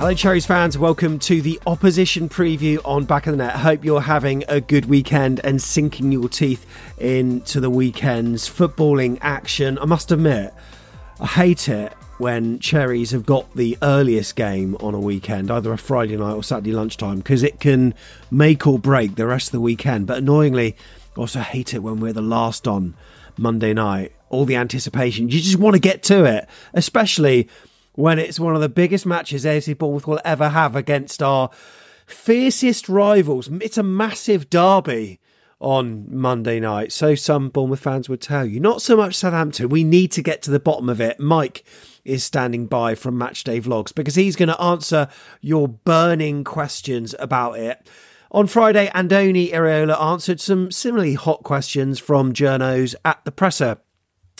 Hello Cherries fans, welcome to the opposition preview on Back of the Net. Hope you're having a good weekend and sinking your teeth into the weekend's footballing action. I must admit, I hate it when Cherries have got the earliest game on a weekend, either a Friday night or Saturday lunchtime, because it can make or break the rest of the weekend. But annoyingly, I also hate it when we're the last on Monday night. All the anticipation, you just want to get to it, especially when it's one of the biggest matches AFC Bournemouth will ever have against our fiercest rivals. It's a massive derby on Monday night, so some Bournemouth fans would tell you. Not so much Southampton. We need to get to the bottom of it. Mike is standing by from Matchday Vlogs because he's going to answer your burning questions about it. On Friday, Andoni Iraola answered some similarly hot questions from journos at the presser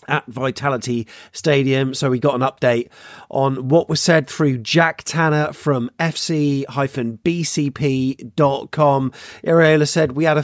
at Vitality Stadium. So we got an update on what was said through Jack Tanner from fc-bcp.com. Iraola said, we had a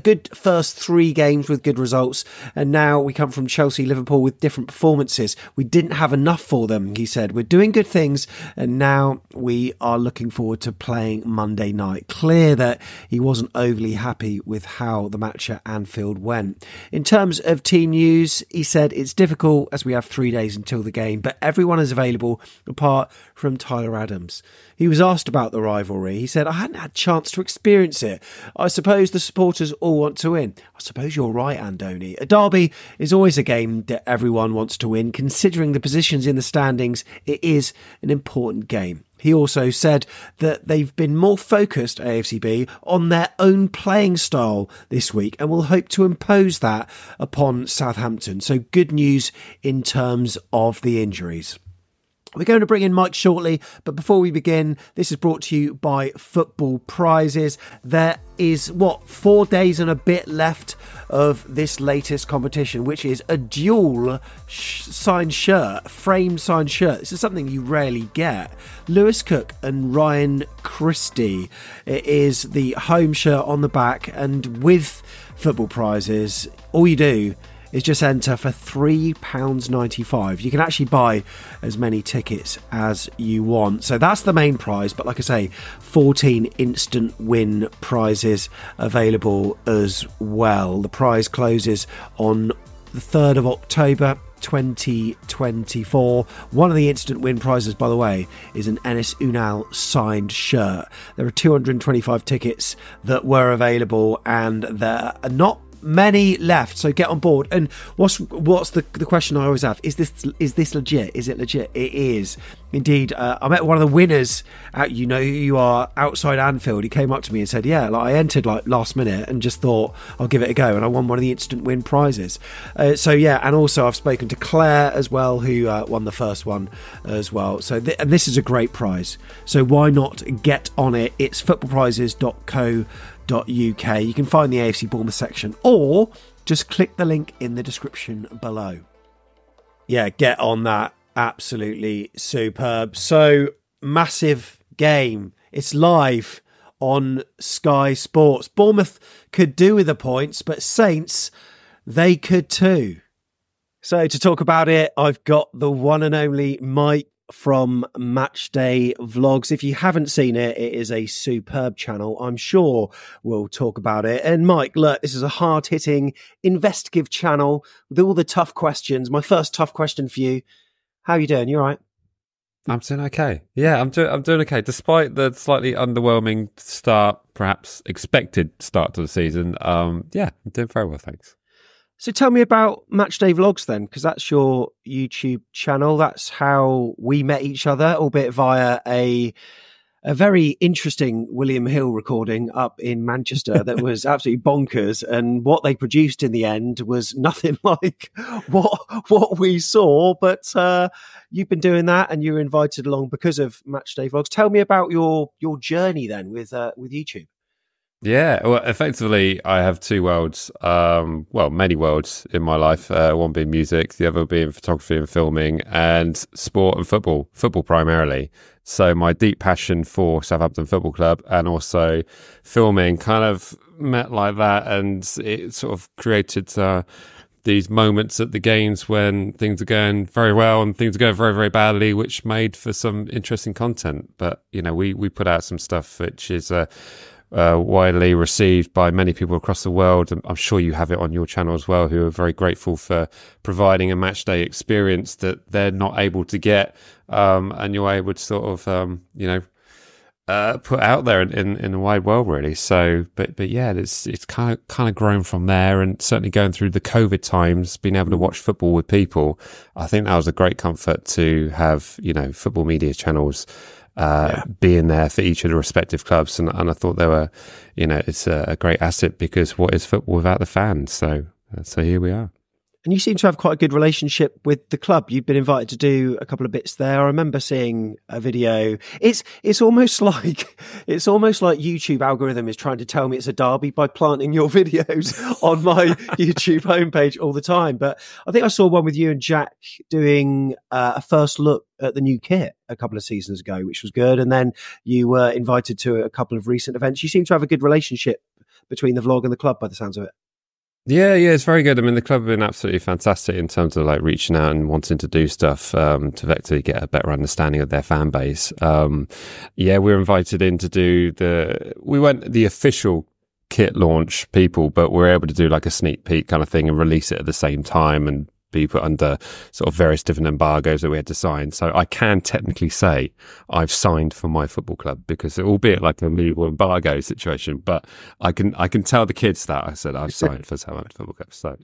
good first 3 games with good results, and now we come from Chelsea, Liverpool with different performances. We didn't have enough for them, he said. We're doing good things, and now we are looking forward to playing Monday night. Clear that he wasn't overly happy with how the match at Anfield went. In terms of team news, he said, it's difficult as we have 3 days until the game, but everyone is available apart from Tyler Adams. He was asked about the rivalry. He said, I hadn't had a chance to experience it. I suppose the supporters all want to win. I suppose you're right, Andoni. A derby is always a game that everyone wants to win. Considering the positions in the standings, it is an important game. He also said that they've been more focused, AFCB, on their own playing style this week and will hope to impose that upon Southampton. So good news in terms of the injuries. We're going to bring in Mike shortly, but before we begin, this is brought to you by Football Prizes. There is, 4 days and a bit left of this latest competition, which is a dual signed shirt, frame signed shirt. This is something you rarely get. Lewis Cook and Ryan Christie. It is the home shirt on the back, and with Football Prizes, all you do is just enter for £3.95. You can actually buy as many tickets as you want. So that's the main prize. But like I say, 14 instant win prizes available as well. The prize closes on the 3rd of October 2024. One of the instant win prizes, by the way, is an Enes Unal signed shirt. There are 225 tickets that were available, and there are not many left, so get on board. And what's the question I always have, is this legit? Is it legit? It is indeed. I met one of the winners at you are outside Anfield. He came up to me and said, yeah, I entered last minute and just thought I'll give it a go, and I won one of the instant win prizes. So yeah, and also I've spoken to Claire as well, who won the first one as well. So and this is a great prize, so why not get on it? It's footballprizes.co.uk. You can find the AFC Bournemouth section, or just click the link in the description below. Yeah, get on that. Absolutely superb. So, massive game. It's live on Sky Sports. Bournemouth could do with the points, but Saints, they could too. So, to talk about it, I've got the one and only Mike from Matchday Vlogs. If you haven't seen it, it is a superb channel. I'm sure we'll talk about it. And Mike, look, this is a hard-hitting, investigative channel with all the tough questions. My first tough question for you: how are you doing? You all right? I'm doing okay. Yeah, I'm doing okay, despite the slightly underwhelming start, perhaps expected start to the season. Yeah, I'm doing very well, thanks. So tell me about Matchday Vlogs then, because that's your YouTube channel. That's how we met each other, albeit via a very interesting William Hill recording up in Manchester that was absolutely bonkers. And what they produced in the end was nothing like what we saw. But you've been doing that, and you were invited along because of Matchday Vlogs. Tell me about your journey then with YouTube. Yeah, well, effectively, I have two worlds, many worlds in my life, one being music, the other being photography and filming, and sport and football primarily. So my deep passion for Southampton Football Club and also filming kind of met like that, and it sort of created the these moments at the games when things are going very well and things are going very, very badly, which made for some interesting content. But, you know, we put out some stuff which is widely received by many people across the world. And I'm sure you have it on your channel as well, who are very grateful for providing a match day experience that they're not able to get. And you're able to sort of, put out there in the wide world, really. So, but yeah, it's kind of grown from there, and certainly going through the COVID times, being able to watch football with people, I think that was a great comfort to have, you know, football media channels being there for each of the respective clubs, and I thought they were, you know, it's a great asset, because what is football without the fans? So here we are. And you seem to have quite a good relationship with the club. You've been invited to do a couple of bits there. I remember seeing a video. It's almost like YouTube algorithm is trying to tell me it's a derby by planting your videos on my YouTube homepage all the time. But I think I saw one with you and Jack doing a first look at the new kit a couple of seasons ago, which was good. And then you were invited to a couple of recent events. You seem to have a good relationship between the vlog and the club, by the sounds of it. Yeah, it's very good. I mean, the club have been absolutely fantastic in terms of like reaching out and wanting to do stuff to actually get a better understanding of their fan base. We were invited in to do we weren't the official kit launch people, but we were able to do like a sneak peek kind of thing and release it at the same time, and be put under sort of various different embargoes that we had to sign. So I can technically say I've signed for my football club, because albeit like a legal embargo situation, but I can tell the kids that I said I've signed for Southampton Football Club. So,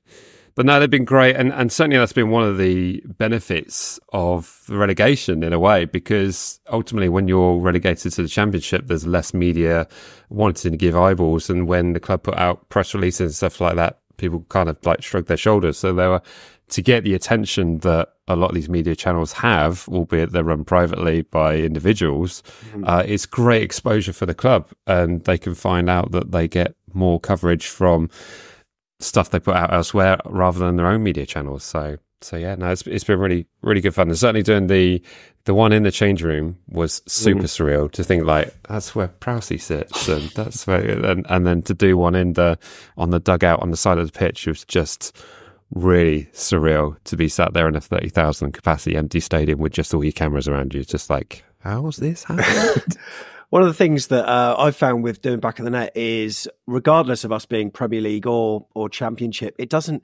but no, they've been great, and certainly that's been one of the benefits of the relegation in a way, because ultimately when you're relegated to the Championship, there's less media wanting to give eyeballs, and when the club put out press releases and stuff like that, people kind of like shrugged their shoulders. So they were, to get the attention that a lot of these media channels have, albeit they're run privately by individuals, it's great exposure for the club, and they can find out that they get more coverage from stuff they put out elsewhere rather than their own media channels. So yeah, no, it's been really, really good fun. And certainly doing the one in the change room was super surreal, to think like that's where Prowsey sits, and that's where, and then to do one on the dugout on the side of the pitch was just really surreal, to be sat there in a 30,000 capacity empty stadium with just all your cameras around you. Just like, how's this happening? One of the things that I've found with doing Back of the Net is, regardless of us being Premier League or Championship, it doesn't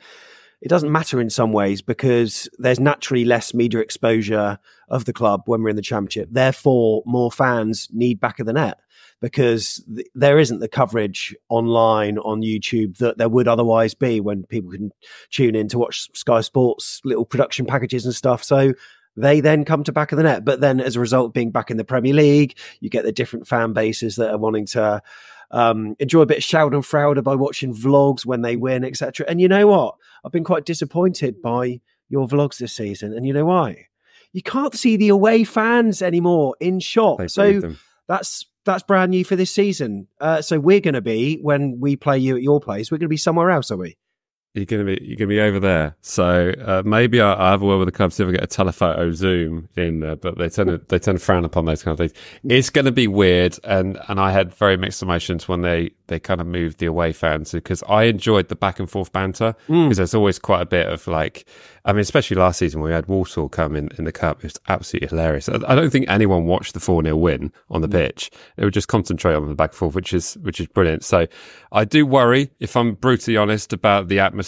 matter in some ways, because there's naturally less media exposure of the club when we're in the Championship. Therefore, more fans need Back of the Net, because there isn't the coverage online on YouTube that there would otherwise be when people can tune in to watch Sky Sports little production packages and stuff. So they then come to Back of the Net. But then as a result of being back in the Premier League, you get the different fan bases that are wanting to enjoy a bit of Schadenfreude by watching vlogs when they win, etc. And you know what? I've been quite disappointed by your vlogs this season. And you know why? You can't see the away fans anymore in shot. So that's brand new for this season. So we're going to be, when we play you at your place, we're going to be somewhere else, are we? You're gonna be over there. So maybe I have a word with the club to ever get a telephoto Zoom in there, but they tend to frown upon those kind of things. It's going to be weird, and I had very mixed emotions when they kind of moved the away fans, because I enjoyed the back and forth banter, because there's always quite a bit of like, I mean, especially last season when we had Walsall come in the cup, it was absolutely hilarious. I don't think anyone watched the 4-0 win on the pitch. They would just concentrate on the back and forth, which is brilliant. So I do worry, if I'm brutally honest, about the atmosphere.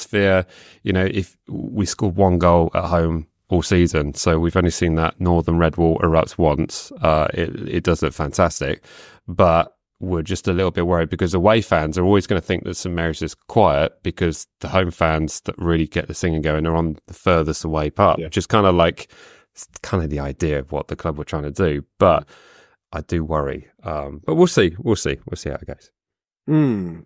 You know, if we scored one goal at home all season, so we've only seen that Northern Red Wall erupt once. It does look fantastic, but we're just a little bit worried, because away fans are always going to think that St Mary's is quiet, because the home fans that really get the singing going are on the furthest away part, which is kind of the idea of what the club were trying to do. But I do worry. But we'll see how it goes.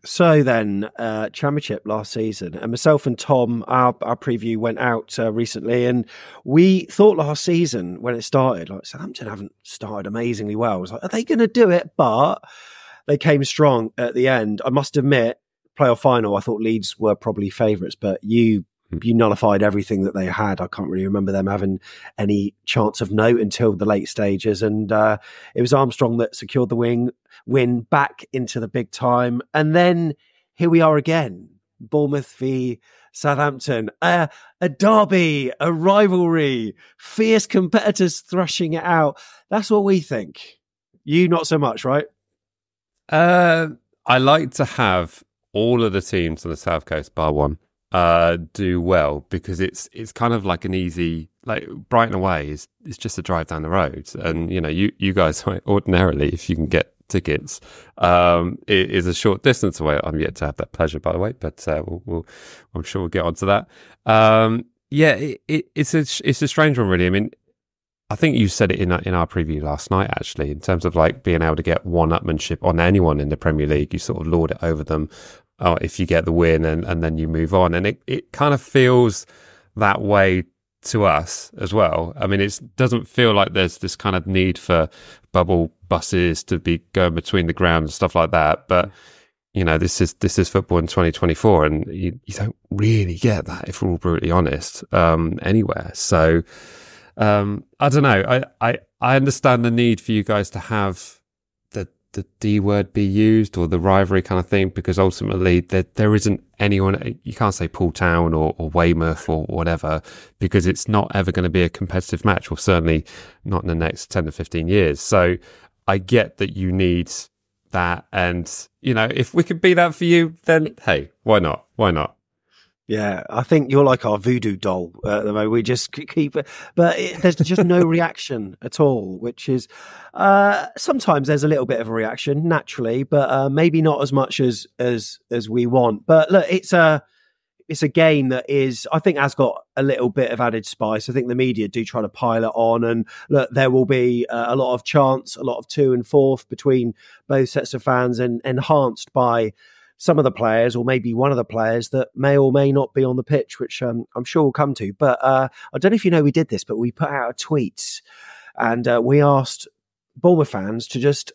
So then, Championship last season, and myself and Tom, our preview went out recently, and we thought last season when it started, like, Southampton haven't started amazingly well. I was like, are they going to do it? But they came strong at the end. I must admit, playoff final, I thought Leeds were probably favourites, but you nullified everything that they had. I can't really remember them having any chance of note until the late stages, and it was Armstrong that secured the win back into the big time. And then here we are again, Bournemouth v Southampton, a derby, a rivalry, fierce competitors thrashing it out. That's what we think. You not so much, right? I like to have all of the teams on the South Coast, bar one, do well, because it's kind of like an easy, like Brighton away is just a drive down the road, and you guys ordinarily, if you can get tickets, it is a short distance away. I'm yet to have that pleasure, by the way, but I'm sure we'll get onto that. It's a strange one, really. I mean, I think you said it in our preview last night, actually, in terms of like being able to get one-upmanship on anyone in the Premier League. You sort of lord it over them if you get the win, and then you move on. And it kind of feels that way to us as well. I mean, it doesn't feel like there's this kind of need for bubble buses to be going between the ground and stuff like that. But this is football in 2024, and you don't really get that, if we're all brutally honest, anywhere. So I don't know. I understand the need for you guys to have the D word be used, or the rivalry kind of thing, because ultimately there isn't anyone. You can't say Poole Town or Weymouth or whatever, because it's not ever going to be a competitive match, or certainly not in the next 10 to 15 years. So I get that you need that, and if we could be that for you, then hey, why not? Why not? Yeah, I think you're like our voodoo doll at the moment. We just keep it, but there's just no reaction at all, which is sometimes there's a little bit of a reaction naturally, but maybe not as much as we want. But look, it's a game that is, I think, has got a little bit of added spice. I think the media do try to pile it on, and look, there will be a lot of chants, a lot of to and forth between both sets of fans, and enhanced by some of the players, or maybe one of the players that may or may not be on the pitch, which I'm sure we'll come to. But I don't know if you know we did this, but we put out a tweet, and we asked Bournemouth fans to just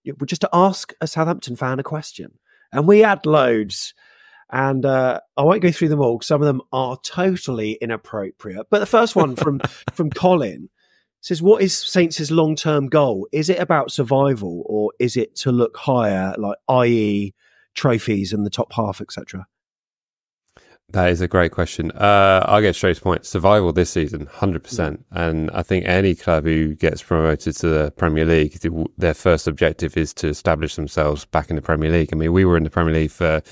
to ask a Southampton fan a question. And we had loads. And I won't go through them all, because some of them are totally inappropriate. But the first one from Colin says, what is Saints' long-term goal? Is it about survival, or is it to look higher, like i.e., trophies in the top half, etc.? That is a great question. I'll get straight to the point. Survival this season, 100%. And I think any club who gets promoted to the Premier League, their first objective is to establish themselves back in the Premier League. I mean, we were in the Premier League for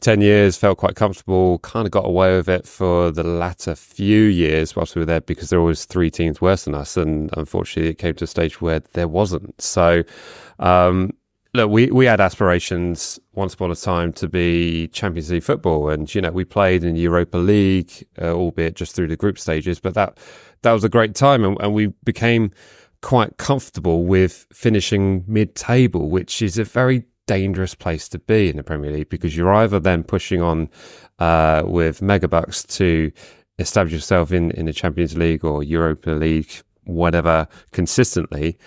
10 years, felt quite comfortable, kind of got away with it for the latter few years whilst we were there, because there were always three teams worse than us. And unfortunately, it came to a stage where there wasn't. So, look, we had aspirations once upon a time to be Champions League football, and we played in Europa League, albeit just through the group stages. But that was a great time, and we became quite comfortable with finishing mid-table, which is a very dangerous place to be in the Premier League, because you're either then pushing on with megabucks to establish yourself in the Champions League or Europa League, whatever, consistently,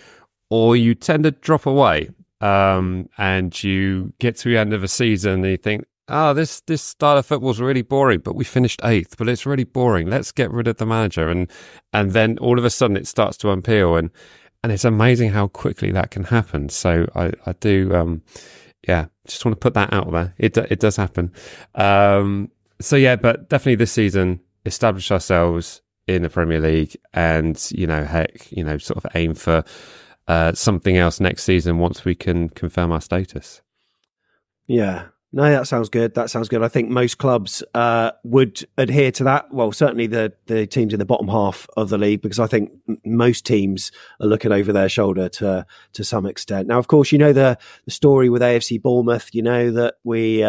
or you tend to drop away. And you get to the end of a season and you think, this style of football is really boring, but we finished 8th, but it's really boring. Let's get rid of the manager. And then all of a sudden it starts to unpeel, and it's amazing how quickly that can happen. So I do, just want to put that out there. It does happen. But definitely this season, establish ourselves in the Premier League, and, sort of aim for something else next season once we can confirm our status. Yeah. No, that sounds good. I think most clubs would adhere to that. Well, certainly the teams in the bottom half of the league, because I think most teams are looking over their shoulder to some extent. Now, of course, the story with AFC Bournemouth. That we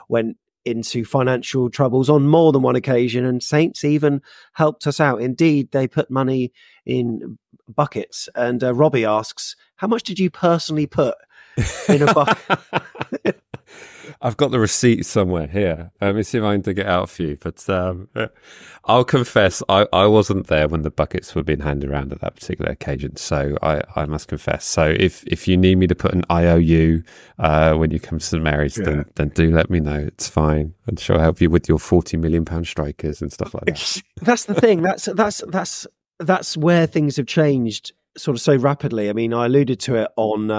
went into financial troubles on more than one occasion, and Saints even helped us out. Indeed, they put money in buckets. And Robbie asks, how much did you personally put in a bucket? I've got the receipt somewhere here. Let me see if I can dig it out for you. But I'll confess, I wasn't there when the buckets were being handed around at that particular occasion. So I must confess. So if you need me to put an IOU when you come to St Mary's, then do let me know. It's fine. I'm sure I'll help you with your £40 million strikers and stuff like that. That's the thing. That's where things have changed sort of so rapidly. I mean, I alluded to it on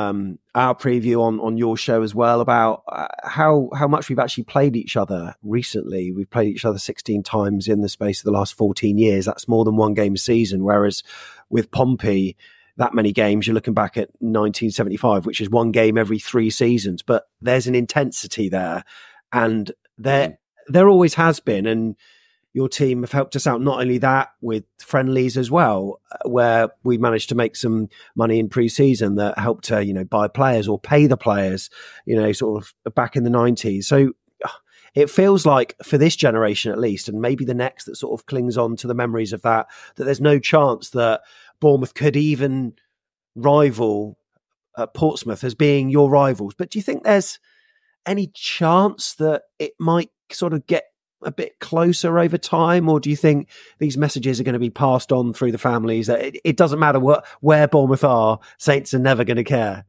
our preview on your show as well about how much we've actually played each other recently. We've played each other 16 times in the space of the last 14 years. That's more than one game a season. Whereas with Pompey, that many games, you're looking back at 1975, which is one game every 3 seasons. But there's an intensity there, and there always has been. And your team have helped us out, not only that, with friendlies as well, where we managed to make some money in pre-season that helped to, buy players or pay the players, sort of back in the 90s. So it feels like for this generation, at least, and maybe the next that sort of clings on to the memories of that there's no chance that Bournemouth could even rival Portsmouth as being your rivals. But do you think there's any chance that it might sort of get a bit closer over time, or do you think these messages are going to be passed on through the families that it doesn't matter where Bournemouth are, Saints are never going to care?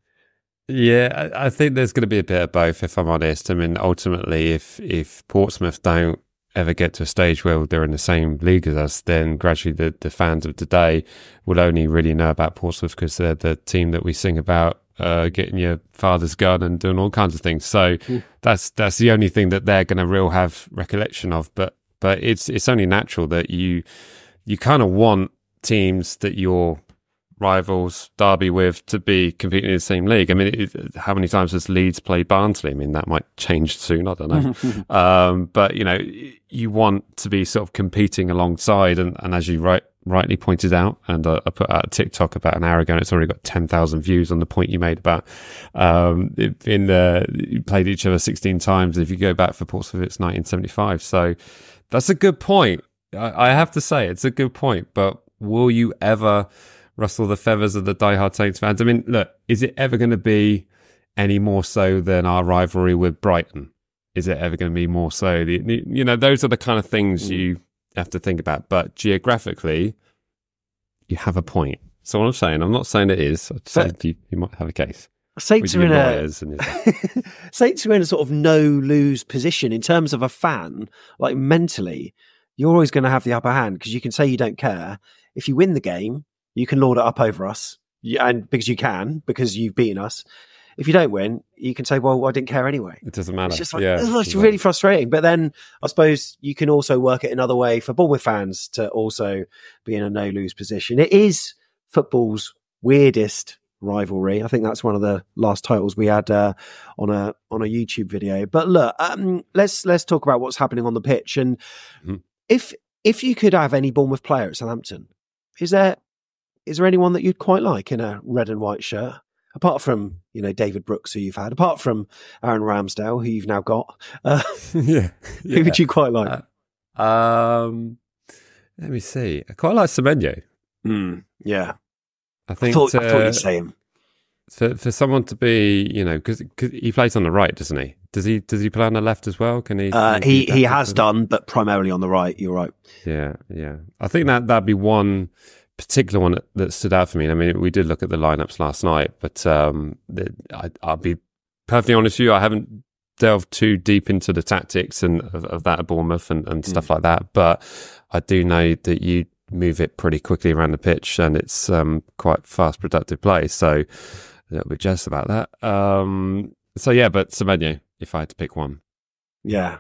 Yeah, I think there's going to be a bit of both, if I'm honest. I mean, ultimately, if Portsmouth don't ever get to a stage where they're in the same league as us, then gradually the fans of today will only really know about Portsmouth because they're the team that we sing about, getting your father's gun and doing all kinds of things. So that's the only thing that they're going to have recollection of. But it's only natural that you kind of want teams that you're rivals, Derby with, to be competing in the same league. I mean, how many times has Leeds played Barnsley? I mean, that might change soon. I don't know. But you want to be sort of competing alongside, and as you rightly pointed out, and I put out a TikTok about an hour ago, and it's already got 10,000 views on the point you made about you played each other 16 times. If you go back for Portsmouth, it's 1975. So that's a good point. I have to say, it's a good point. But will you ever rustle the feathers of the diehard Saints fans? I mean, look, is it ever going to be any more so than our rivalry with Brighton? Is it ever going to be more so? Those are the kind of things you have to think about. But geographically, you have a point. So what I'm saying, I'm not saying it is. I said you might have a case. Saints are in Saints are in a sort of no-lose position in terms of a fan. Like mentally, you're always going to have the upper hand because you can say you don't care. If you win the game, you can lord it up over us, and because you've beaten us. If you don't win, you can say, well, I didn't care anyway. It doesn't matter. It's just like, it's really frustrating. But then I suppose you can also work it another way for Bournemouth fans to also be in a no-lose position. It is football's weirdest rivalry. I think that's one of the last titles we had on a YouTube video. But look, let's talk about what's happening on the pitch. And if you could have any Bournemouth player at Southampton, is there anyone that you'd quite like in a red and white shirt? Apart from, David Brooks, who you've had, apart from Aaron Ramsdale, who you've now got, who would you quite like? Let me see. I quite like Semenyo. Yeah. I think I thought you'd say him. For someone to be, because he plays on the right, doesn't he? Does he play on the left as well? Can he? He has done, but primarily on the right. You're right. Yeah. I think that'd be one particular one that stood out for me. I mean, we did look at the lineups last night, but I'll be perfectly honest with you, I haven't delved too deep into the tactics and of that at Bournemouth and stuff like that. But I do know that you move it pretty quickly around the pitch, and it's quite fast, productive play. So a little bit jealous about that. But Semenyo, if I had to pick one. Yeah.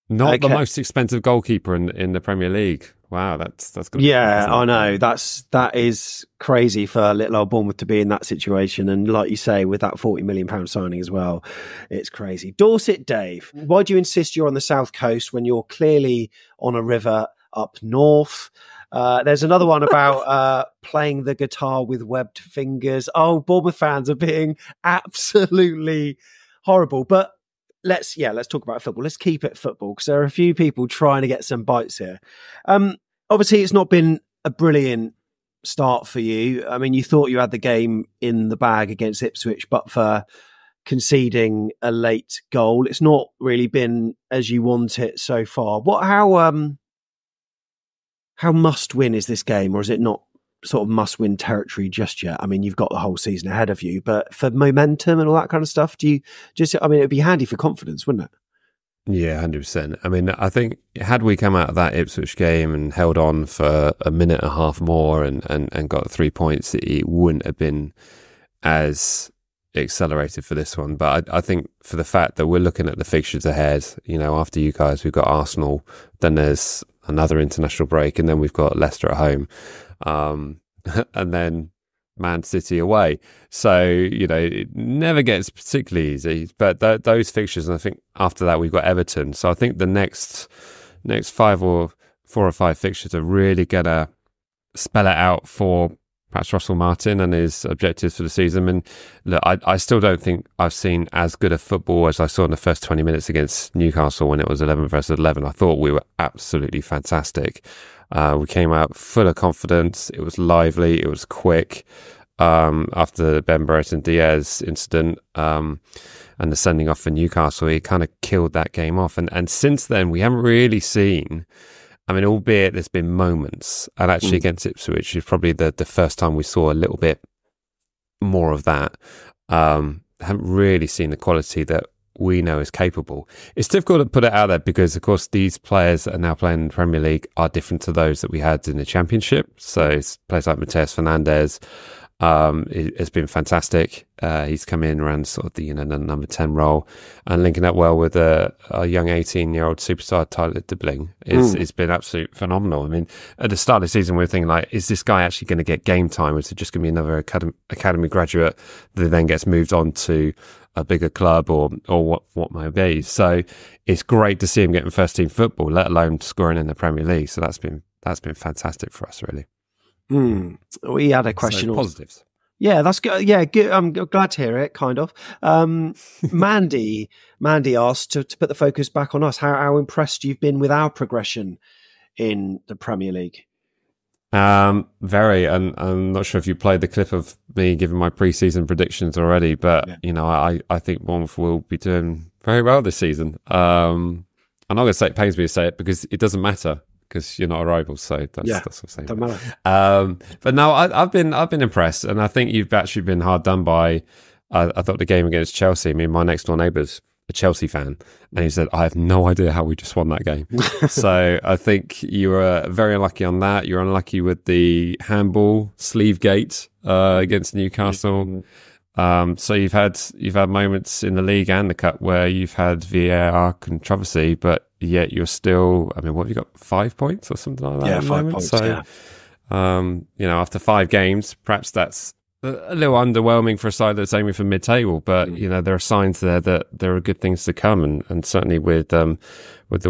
Not the most expensive goalkeeper in the Premier League. Wow, that's good. Yeah, I know. That is crazy for little old Bournemouth to be in that situation. And like you say, with that £40 million signing as well, it's crazy. Dorset Dave, why do you insist you're on the south coast when you're clearly on a river up north? There's another one about playing the guitar with webbed fingers. Oh, Bournemouth fans are being absolutely horrible. But let's talk about football. Let's keep it football because there are a few people trying to get some bites here. Obviously, it's not been a brilliant start for you. I mean, you thought you had the game in the bag against Ipswich, but for conceding a late goal, it's not really been as you want it so far. How must win is this game, or is it not sort of must win territory just yet? I mean, you've got the whole season ahead of you, but for momentum and all that kind of stuff, it'd be handy for confidence, wouldn't it? Yeah, 100%. I mean, I think had we come out of that Ipswich game and held on for a minute and a half more and got 3 points, it wouldn't have been as accelerated for this one. But I think for the fact that we're looking at the fixtures ahead, after you guys, we've got Arsenal, then there's another international break, and then we've got Leicester at home, and then Man City away. So, it never gets particularly easy, but those fixtures, and I think after that we've got Everton. So I think the next 4 or 5 fixtures are really going to spell it out for perhaps Russell Martin and his objectives for the season. And look, I still don't think I've seen as good a football as I saw in the first 20 minutes against Newcastle when it was 11 versus 11. I thought we were absolutely fantastic. We came out full of confidence. It was lively. It was quick. After the Ben Brereton Diaz incident and the sending off for Newcastle, he kind of killed that game off. And since then, we haven't really seen, albeit there's been moments, and actually against Ipswich is probably the first time we saw a little bit more of that. Haven't really seen the quality that we know is capable. It's difficult to put it out there because, of course, these players that are now playing in the Premier League are different to those that we had in the Championship. So it's players like Mateus Fernandes, it's been fantastic. He's come in around sort of the number 10 role and linking up well with a young 18-year-old superstar Tyler Dibling. It's been absolutely phenomenal. I mean, at the start of the season, we were thinking like, is this guy actually going to get game time? Or is it just going to be another academy graduate that then gets moved on to a bigger club or what may be? So it's great to see him getting first team football, let alone scoring in the Premier League. So that's been fantastic for us, really. We had a question. So positives. Yeah, that's good. Yeah, good. I'm glad to hear it. Kind of. Mandy asked to put the focus back on us. How impressed you've been with our progression in the Premier League? Very. And I'm not sure if you played the clip of me giving my pre-season predictions already, but I think Bournemouth will be doing very well this season. I'm not going to say it pains me to say it because it doesn't matter. Because you're not a rival, so that's what I'm saying. Don't matter. But no, I've been impressed, and I think you've actually been hard done by. I thought the game against Chelsea. I mean, my next door neighbour's a Chelsea fan, and he said, "I have no idea how we just won that game." So I think you were very unlucky on that. You're unlucky with the handball sleeve gate against Newcastle. So you've had moments in the league and the cup where you've had VAR controversy, but yet you're still, what have you got, 5 points or something like that? Yeah, 5 points. So, after 5 games, perhaps that's a little underwhelming for a side that's aiming for mid-table, but there are signs there that there are good things to come, and certainly with the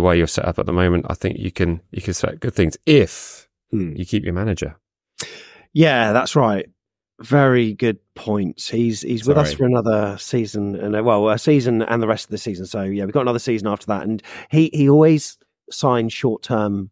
way you're set up at the moment, I think you can expect good things if you keep your manager. Yeah, that's right. Very good points. He's with us for another season, and a season and the rest of the season. So yeah, we've got another season after that. And he always signs short-term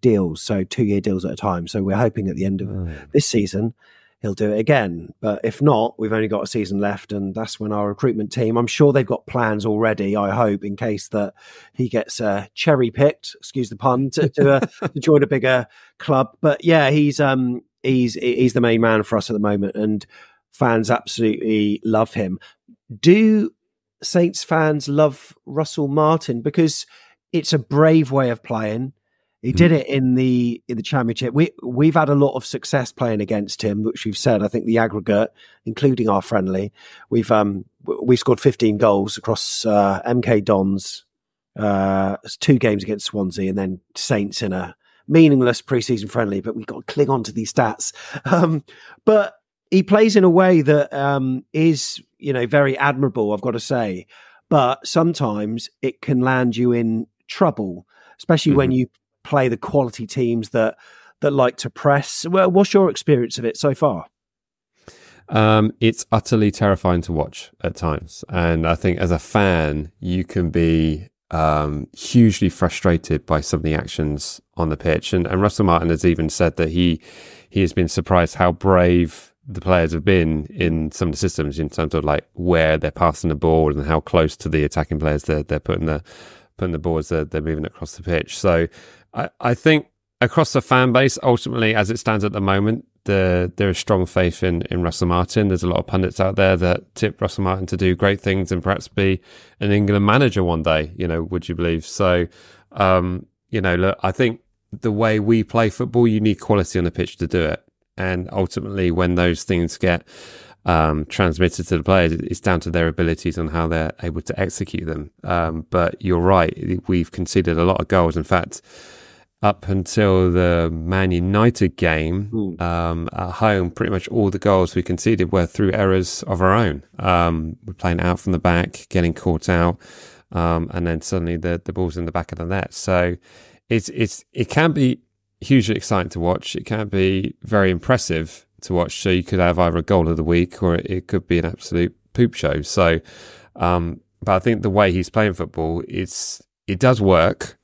deals, so 2-year deals at a time. So we're hoping at the end of this season he'll do it again. But if not, we've only got a season left, and that's when our recruitment team, I'm sure they've got plans already, I hope, in case that he gets cherry-picked, excuse the pun, to join a bigger club. But yeah, he's the main man for us at the moment, and fans absolutely love him. Do Saints fans love Russell Martin? Because it's a brave way of playing. He did it in the Championship. We've had a lot of success playing against him, which we've said. I think the aggregate, including our friendly, we scored 15 goals across MK Dons, 2 games against Swansea, and then Saints in a meaningless pre-season friendly. But we've got to cling on to these stats. But he plays in a way that is, very admirable, I've got to say. But sometimes it can land you in trouble, especially when you play the quality teams that like to press. Well, what's your experience of it so far? It's utterly terrifying to watch at times. And I think as a fan, you can be hugely frustrated by some of the actions on the pitch. And Russell Martin has even said that he has been surprised how brave the players have been in some of the systems in terms of like where they're passing the ball and how close to the attacking players they're putting the balls, they're moving across the pitch. So I think across the fan base, ultimately, as it stands at the moment, there is strong faith in Russell Martin. There's a lot of pundits out there that tip Russell Martin to do great things and perhaps be an England manager one day, would you believe? So, look, I think the way we play football, you need quality on the pitch to do it. And ultimately, when those things get transmitted to the players, it's down to their abilities on how they're able to execute them. But you're right, we've conceded a lot of goals. In fact, up until the Man United game at home, pretty much all the goals we conceded were through errors of our own. We're playing out from the back, getting caught out, and then suddenly the ball's in the back of the net. So it can be hugely exciting to watch. It can be very impressive to watch. So you could have either a goal of the week or it could be an absolute poop show. So, but I think the way he's playing football, it does work.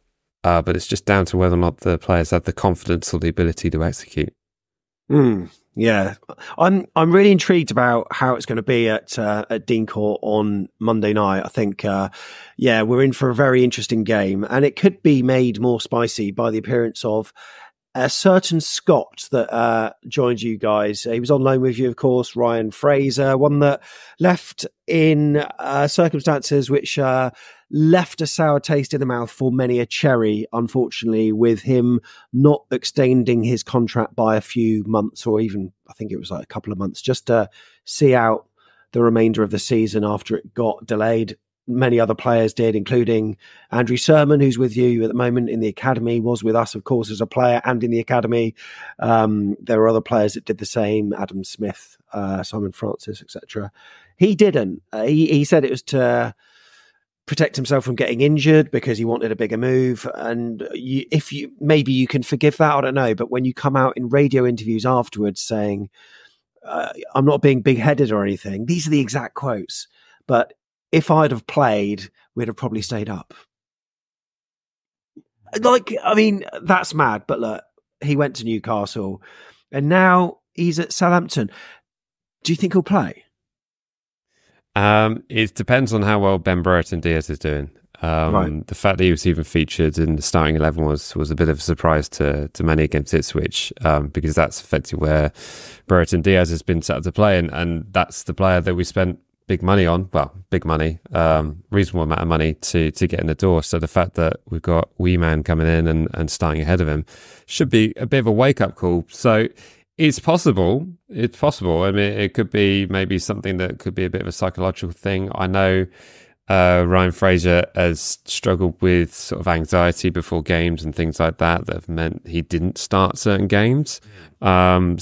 But it's just down to whether or not the players have the confidence or the ability to execute. Yeah, I'm really intrigued about how it's going to be at Dean Court on Monday night. I think, we're in for a very interesting game, and it could be made more spicy by the appearance of a certain Scot that joined you guys. He was on loan with you, of course, Ryan Fraser, one that left in circumstances which left a sour taste in the mouth for many a Cherry, unfortunately, with him not extending his contract by a few months, or even, I think it was like a couple of months, just to see out the remainder of the season after it got delayed. Many other players did, including Andrew Sermon, who's with you at the moment in the academy, was with us, of course, as a player and in the academy. There were other players that did the same, Adam Smith, Simon Francis, etc. He didn't. He said it was to protect himself from getting injured because he wanted a bigger move. And maybe you can forgive that, I don't know. But when you come out in radio interviews afterwards saying, I'm not being big-headed or anything, these are the exact quotes. But if I'd have played, we'd have probably stayed up. That's mad. But look, he went to Newcastle and now he's at Southampton. Do you think he'll play? It depends on how well Ben Brereton Diaz is doing. Right. The fact that he was even featured in the starting 11 was a bit of a surprise to many against Ipswich, because that's effectively where Brereton Diaz has been set up to play, and that's the player that we spent big money on. Well, big money, reasonable amount of money to get in the door. So the fact that we've got Wee Man coming in and starting ahead of him should be a bit of a wake-up call. So it's possible. It's possible. I mean, it could be maybe something that could be a bit of a psychological thing. I know Ryan Fraser has struggled with sort of anxiety before games and things like that have meant he didn't start certain games. But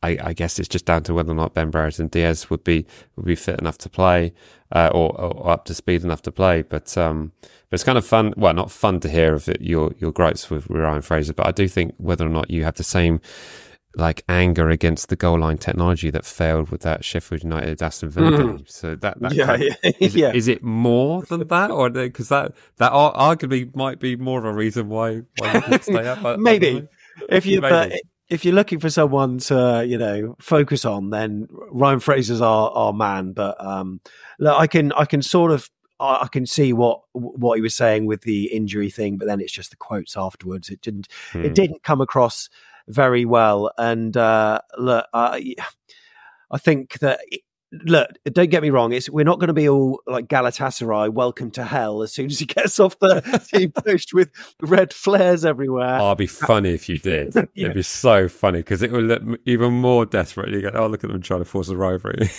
I guess it's just down to whether or not Ben Brereton Diaz would be fit enough to play, or up to speed enough to play. But it's kind of fun. Well, not fun to hear of your gripes with Ryan Fraser, but I do think whether or not you have the same anger against the goal line technology that failed with that Sheffield United Aston Villa game. So is it more than that, or because that arguably might be more of a reason why you didn't stay up? Maybe if you're looking for someone to focus on, then Ryan Fraser's our man. But look, I can see what he was saying with the injury thing, but then it's just the quotes afterwards. It didn't come across very well. And look, I think that don't get me wrong. We're not going to be all like Galatasaray, welcome to hell, as soon as he gets off the team pushed with red flares everywhere. Oh, it'd be funny if you did. Yeah. It'd be so funny because it would look even more desperate. You go, oh, look at them trying to force a rivalry.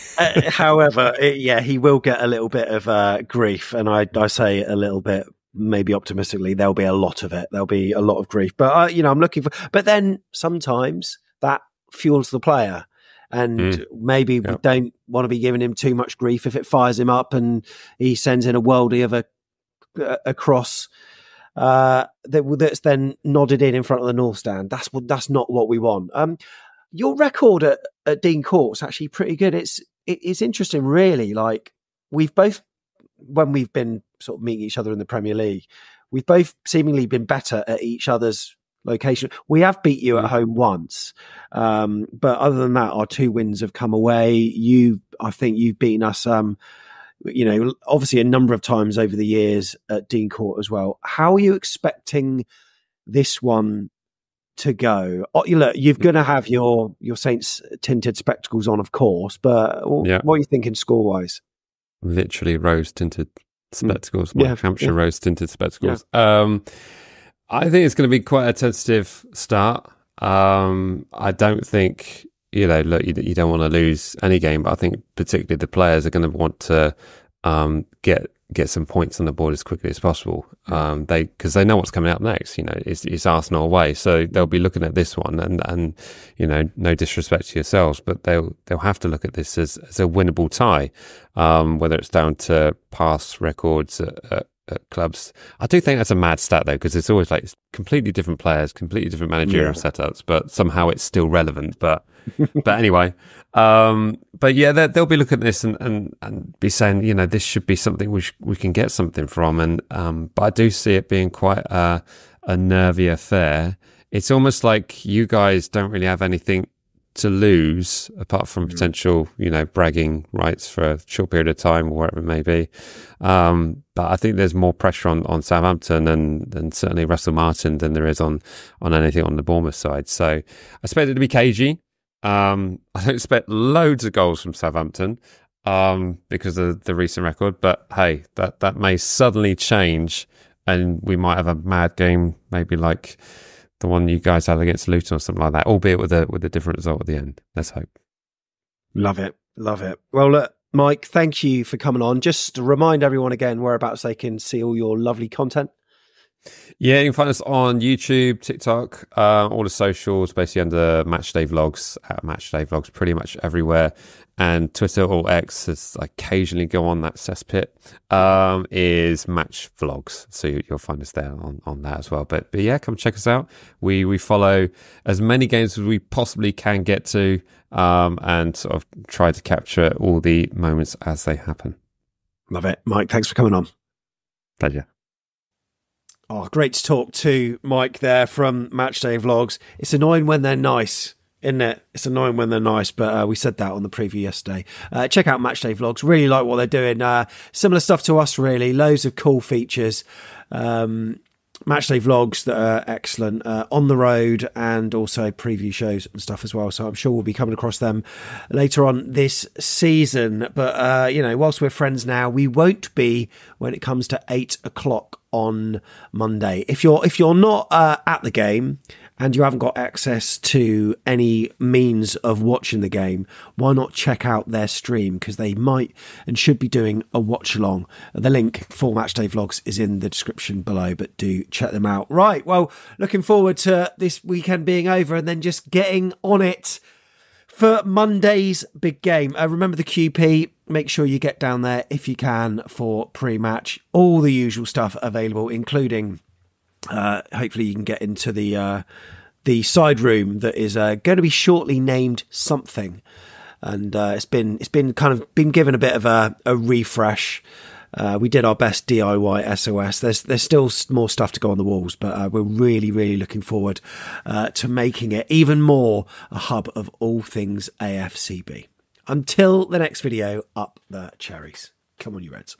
However, he will get a little bit of grief, and I say a little bit, maybe optimistically, there'll be a lot of it. There'll be a lot of grief. But I'm looking for. But then sometimes that fuels the player. And maybe we don't want to be giving him too much grief if it fires him up and he sends in a worldie of a cross that's then nodded in front of the North Stand. That's not what we want. Your record at Dean Court's actually pretty good. It's interesting, really. Like, we've both, when we've been sort of meeting each other in the Premier League, we've both seemingly been better at each other's location. We have beat you at home once, but other than that, our 2 wins have come away. I think you've beaten us, obviously a number of times over the years at Dean Court as well. How are you expecting this one to go. Oh, you look, you're going to have your Saints tinted spectacles on, of course, but what are you thinking score-wise? Literally rose-tinted spectacles. Hampshire rose-tinted spectacles. I think it's going to be quite a tentative start. I don't think, look, you don't want to lose any game, but I think particularly the players are going to want to get some points on the board as quickly as possible. Because they know what's coming up next. It's Arsenal away, so they'll be looking at this one, and no disrespect to yourselves, but they'll have to look at this as a winnable tie, whether it's down to past records at clubs. I do think that's a mad stat though, because it's always like it's completely different players, completely different managerial setups, but somehow it's still relevant. But anyway, but yeah, they'll be looking at this and be saying, this should be something we can get something from. And but I do see it being quite a nervy affair. It's almost like you guys don't really have anything to lose apart from potential, bragging rights for a short period of time or whatever it may be. But I think there's more pressure on Southampton and certainly Russell Martin than there is on anything on the Bournemouth side. So I expect it to be cagey. I don't expect loads of goals from Southampton because of the recent record. But hey, that may suddenly change and we might have a mad game, maybe like the one you guys had against Luton or something like that, albeit with a different result at the end. Let's hope. Love it. Well, look, Mike, thank you for coming on. Just to remind everyone again whereabouts they can see all your lovely content. Yeah, you can find us on YouTube, TikTok, all the socials, basically under Matchday Vlogs, at Matchday Vlogs, pretty much everywhere. And Twitter or X, as I occasionally go on that cesspit, is Match Vlogs. So you'll find us there on that as well. But yeah, come check us out. We follow as many games as we possibly can get to, and sort of try to capture all the moments as they happen. Love it. Mike, thanks for coming on. Pleasure. Oh, great to talk to Mike there from Matchday Vlogs. It's annoying when they're nice, isn't it? It's annoying when they're nice, but we said that on the preview yesterday. Check out Matchday Vlogs. Really like what they're doing. Similar stuff to us, really. Loads of cool features. Matchday Vlogs that are excellent on the road, and also preview shows and stuff as well. So I'm sure we'll be coming across them later on this season. But, whilst we're friends now, we won't be when it comes to 8 o'clock on Monday. If you're not at the game and you haven't got access to any means of watching the game, why not check out their stream? Because they might and should be doing a watch along. The link for Matchday Vlogs is in the description below, but do check them out. Right, well, looking forward to this weekend being over and then just getting on it for Monday's big game. Remember the QP. Make sure you get down there if you can for pre-match. All the usual stuff available, including hopefully you can get into the side room that is going to be shortly named something, and it's been given a bit of a refresh. We did our best DIY SOS. There's still more stuff to go on the walls, but we're really looking forward to making it even more a hub of all things AFCB. Until the next video, up the cherries. Come on, you Reds.